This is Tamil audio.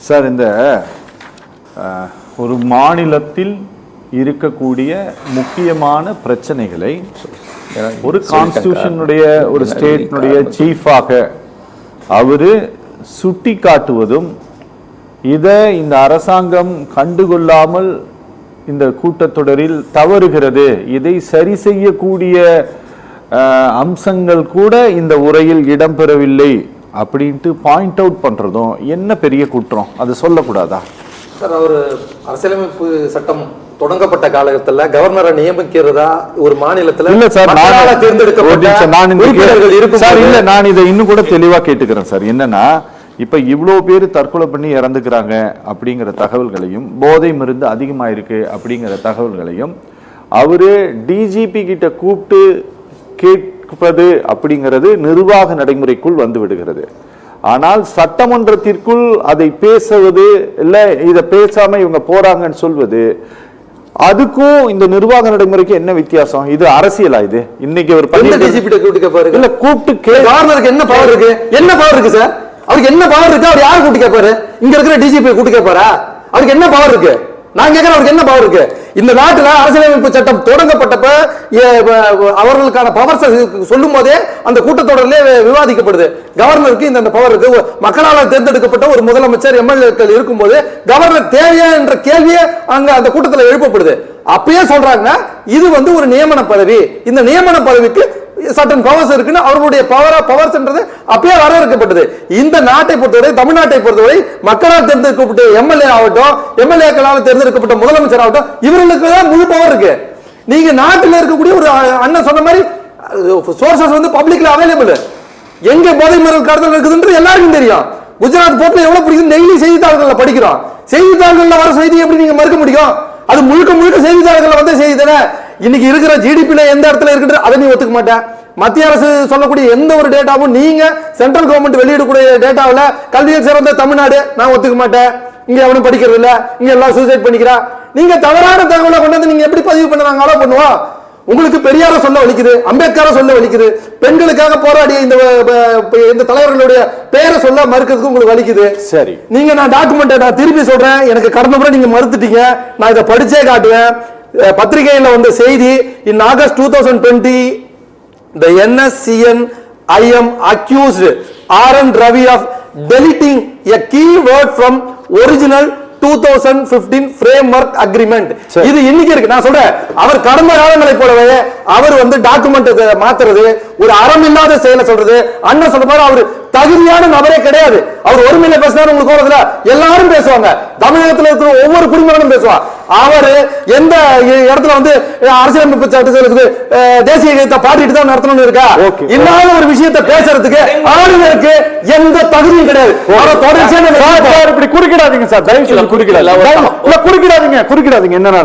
சார், இந்த ஒரு மாநிலத்தில் இருக்கக்கூடிய முக்கியமான பிரச்சனைகளை ஒரு கான்ஸ்டிடியூஷனுடைய ஒரு ஸ்டேட்னுடைய சீஃபாக அவரு சுட்டி காட்டுவதும், இதை இந்த அரசாங்கம் கண்டுகொள்ளாமல் இந்த கூட்டத்தொடரில் தவறுகிறது, இதை சரி செய்யக்கூடிய அம்சங்கள் கூட இந்த உரையில் இடம்பெறவில்லை அப்படின்ட்டு பாயிண்ட் அவுட் பண்றதும் என்ன பெரிய குற்றம்? அது சொல்லக்கூடாதா சார்? அவர் அரசியலமைப்பு சட்டம் தொடங்கப்பட்ட காலகட்டத்தில் கவர்னரை நியமிக்கிறதா ஒரு மாநிலத்தில் இல்ல சார், நான் இதை இன்னும் கூட தெளிவா கேட்டுக்கிறேன் சார். என்னன்னா, இப்ப இவ்வளவு பேர் தற்கொலை பண்ணி இறந்துக்கிறாங்க அப்படிங்கிற தகவல்களையும், போதை மருந்து அதிகமாயிருக்கு அப்படிங்கிற தகவல்களையும் அவரு டிஜிபி கிட்ட கூப்பிட்டு கேட்பது அப்படிங்கிறது நிர்வாக நடைமுறைக்குள் வந்து விடுகிறது. ஆனால் சட்டமன்றத்திற்குள் அதை பேசுவது இல்ல, இதை பேசாம இவங்க போறாங்கன்னு சொல்வது, அதுக்கும் இந்த நிர்வாக நடைமுறைக்கு என்ன வித்தியாசம்? இது அரசியலா? இது இன்னைக்கு ஒரு இல்ல கூப்பிட்டு கவர்னருக்கு என்ன பவர் இருக்கு? என்ன பவர் இருக்கு சார்? அவருக்கு என்ன பவர் இருக்கு? அவர் யாரு கூட்டி கேட்பாரு? இங்க இருக்கிற டிஜிபி கூட்டி கேட்பாரா? அவருக்கு என்ன பவர் இருக்கு? நான் கேட்கிறேன், அவருக்கு என்ன பவர் இருக்கு? இந்த நாட்டுல அரசியலமைப்பு சட்டம் தொடங்கப்பட்டப்ப அவர்களுக்கான பவர் சொல்லும் போதே அந்த கூட்டத்தொடரிலே விவாதிக்கப்படுது. கவர்னருக்கு இந்த பவர் இருக்கு. மக்களால் தேர்ந்தெடுக்கப்பட்ட ஒரு முதலமைச்சர், எம்எல்ஏக்கள் இருக்கும்போது கவர்னர் தேவையா என்ற கேள்வியே அங்க அந்த கூட்டத்தில் எழுப்பப்படுது. அப்பயே சொல்றாங்க இது ஒரு நியமன பதவி, இந்த நியமன பதவிக்கு சட்டன் பவர்ஸ் இருக்குன்னு அவர்களுடைய பவர்ஸ் அப்பயே வரையறுக்கப்பட்டது. இந்த நாட்டை பொறுத்தவரை, தமிழ்நாட்டை பொறுத்தவரை மக்களால் தேர்ந்தெடுக்கப்பட்ட எம்எல்ஏ ஆகட்டும், எம்எல்ஏக்களால் தேர்ந்தெடுக்கப்பட்ட முதலமைச்சர் ஆகட்டும், இவர்களுக்கு தான் முழு பவர் இருக்கு. நீங்க நாட்டில் இருக்கக்கூடிய ஒரு அண்ணன் சொன்ன மாதிரி சோர்சஸ் பப்ளிக்ல அவைலபிள். எங்க போதை மருந்து கடத்தல் இருக்குதுன்றது எல்லாருக்கும் தெரியும். குஜராத் போர்ட்ல எவ்வளவு பிடிக்கும் டெய்லி செய்தித்தாள்கள்ல படிக்கிறோம். செய்தித்தாள்கள்ல வர செய்தி எப்படி நீங்க மறுக்க முடியும்? அது முழுக்க முழுக்க செய்தித்தாள்கள் செய்தி தானே. இன்னைக்கு இருக்கிற ஜிடிபில எந்த இடத்துல இருக்கு அதை நீ ஒத்துக்க மாட்டேன். மத்திய அரசு சொல்லக்கூடிய எந்த ஒரு டேட்டாவும் நீங்க சென்ட்ரல் கவர்மெண்ட் வெளியிடக்கூடிய டேட்டாவில் கல்வியில் சிறந்த தமிழ்நாடு நான் ஒத்துக்க மாட்டேன். இங்க எவனும் படிக்கிறது இல்ல, இங்க எல்லாம் சூசைட் பண்ணிக்கிறா. நீங்க தவறான தகவலை கொண்டு வந்து நீங்க எப்படி பதிவு பண்ண அலோ பண்ணுவோம்? உங்களுக்கு பெரியார சொல்ல வலிக்குது, அம்பேத்கரை சொல்ல வலிக்குது, பெண்களுக்காக போராடிய இந்த தலைவர்களுடைய பெயரை சொல்ல மறுக்கிறதுக்கு உங்களுக்கு வலிக்குது. சரி, நீங்க நான் டாக்குமெண்ட் நான் திருப்பி சொல்றேன், எனக்கு கடந்த முறை நீங்க மறுத்துட்டீங்க, நான் இதை படிச்சே காட்டுவேன். பத்திரிகையில் வந்த செய்தி, in August 2020 the NSCN IM accused R.N. Ravi of deleting a key word from original 2015 framework agreement. இது இன்னைக்கு இருக்கு. நான் சொல்றேன், அவர் கடந்த காலங்களை போலவே அவர் டாக்குமெண்ட் மாத்துறது, ஒரு அறமில்லாத செயலை சொல்றது. அண்ணன் சொல்ற மாதிரி அவர் தகுதியான நபரே கிடையாது. அவர் ஒருமையில பேசினாரு, உங்களுக்கு கோபத்துல எல்லாரும் பேசுவாங்க. தமிழகத்தில் இருக்கிற ஒவ்வொரு குடிமகனும் பேசுவான். அவர் எந்த இடத்துல அரசியலமைப்பு சட்டத்திற்கு தேசிய கீதத்தை பாடிட்டு தான் நடத்தணும்னு இருக்கா? இல்லாத ஒரு விஷயத்தை பேசுறதுக்கு ஆளுநருக்கு எந்த தகுதியும் கிடையாது. இப்படி குறுக்கிடாதீங்க சார், தயவு செய்து குறுக்கிடாதீங்க. என்னன்னா